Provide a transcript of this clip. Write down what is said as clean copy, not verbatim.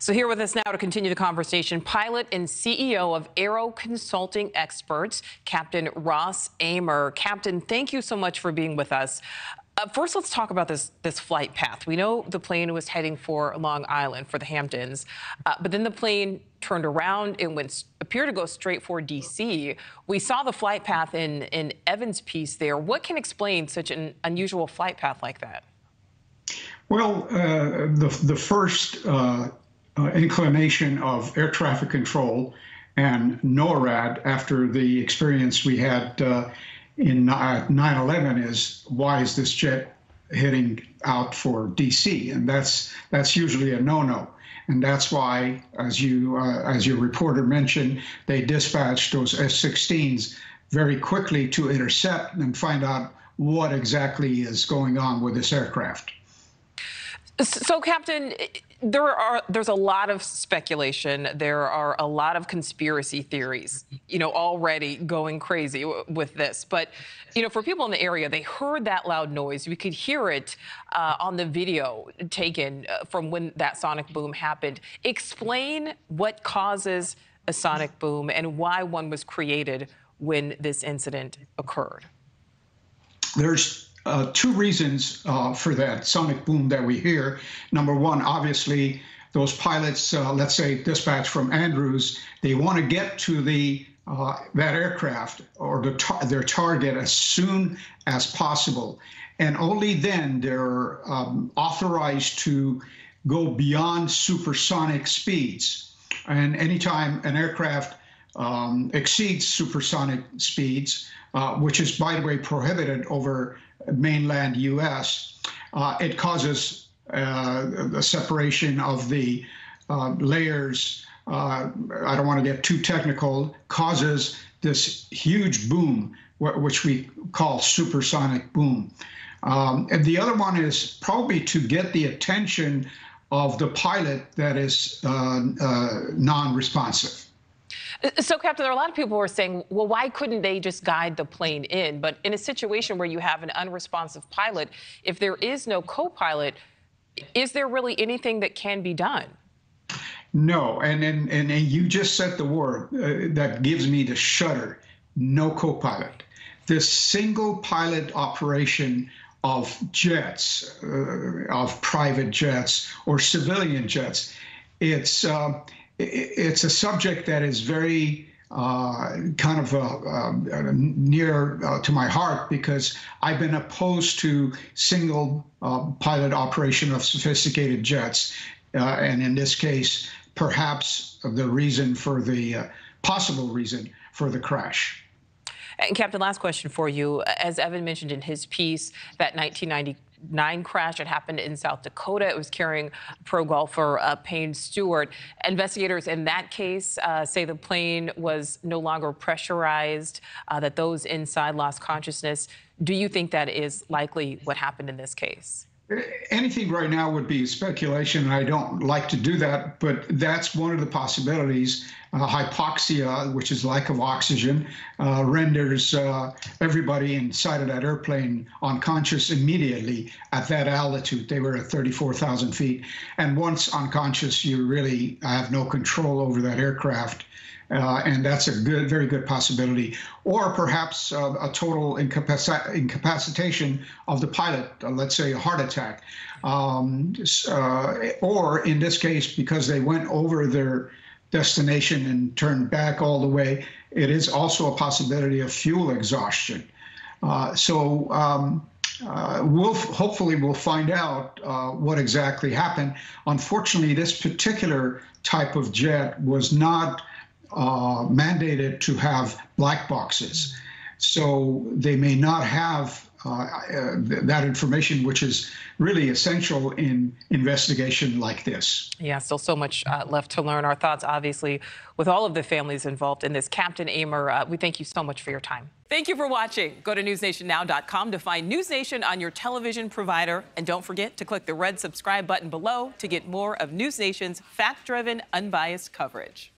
So here with us now to continue the conversation, pilot and CEO of Aero Consulting Experts, Captain Ross Amer. Captain, thank you so much for being with us. First, let's talk about this flight path. We know the plane was heading for Long Island, for the Hamptons, but then the plane turned around and appeared to go straight for D.C. We saw the flight path in Evan's piece there. What can explain such an unusual flight path like that? Well, the first inclination of air traffic control and NORAD after the experience we had in 9/11 is, why is this jet heading out for DC? And that's usually a no-no. And that's why, as your reporter mentioned, they dispatched those F-16s very quickly to intercept and find out what exactly is going on with this aircraft. So, Captain, there's a lot of speculation. There are a lot of conspiracy theories, already going crazy with this. But, for people in the area, they heard that loud noise. We could hear it on the video taken from when that sonic boom happened. Explain what causes a sonic boom and why one was created when this incident occurred. There's two reasons for that sonic boom that we hear. Number one, obviously, those pilots, let's say dispatch from Andrews, they want to get to that aircraft or their target as soon as possible. And only then they're authorized to go beyond supersonic speeds. And anytime an aircraft exceeds supersonic speeds, which is, by the way, prohibited over mainland U.S., it causes the separation of the layers. I don't want to get too technical, causes this huge boom, which we call supersonic boom. And the other one is probably to get the attention of the pilot that is non-responsive. So, Captain, there are a lot of people who are saying, well, why couldn't they just guide the plane in? But in a situation where you have an unresponsive pilot, if there is no co-pilot, is there really anything that can be done? No, and you just said the word that gives me the shudder, no co-pilot. This single pilot operation of jets, of private jets or civilian jets, it's a subject that is very kind of near to my heart, because I've been opposed to single pilot operation of sophisticated jets. And in this case, perhaps the reason for the possible reason for the crash. And Captain, last question for you. As Evan mentioned in his piece, that 1999 crash that happened in South Dakota, it was carrying pro golfer Payne Stewart. Investigators in that case say the plane was no longer pressurized, that those inside lost consciousness. Do you think that is likely what happened in this case? Anything right now would be speculation. I don't like to do that, but that's one of the possibilities. Hypoxia, which is lack of oxygen, renders everybody inside of that airplane unconscious immediately at that altitude. They were at 34,000 feet. And once unconscious, you really have no control over that aircraft. And that's a very good possibility. Or perhaps a total incapacitation of the pilot, let's say a heart attack. Or in this case, because they went over their destination and turned back all the way, it is also a possibility of fuel exhaustion. Hopefully we'll find out what exactly happened. Unfortunately, this particular type of jet was not mandated to have black boxes. So they may not have that information, which is really essential in investigation like this. Yeah, still so much left to learn. Our thoughts, obviously, with all of the families involved in this. Captain Amer, we thank you so much for your time. Thank you for watching. Go to newsnationnow.com to find News Nation on your television provider. And don't forget to click the red subscribe button below to get more of News Nation's fact-driven, unbiased coverage.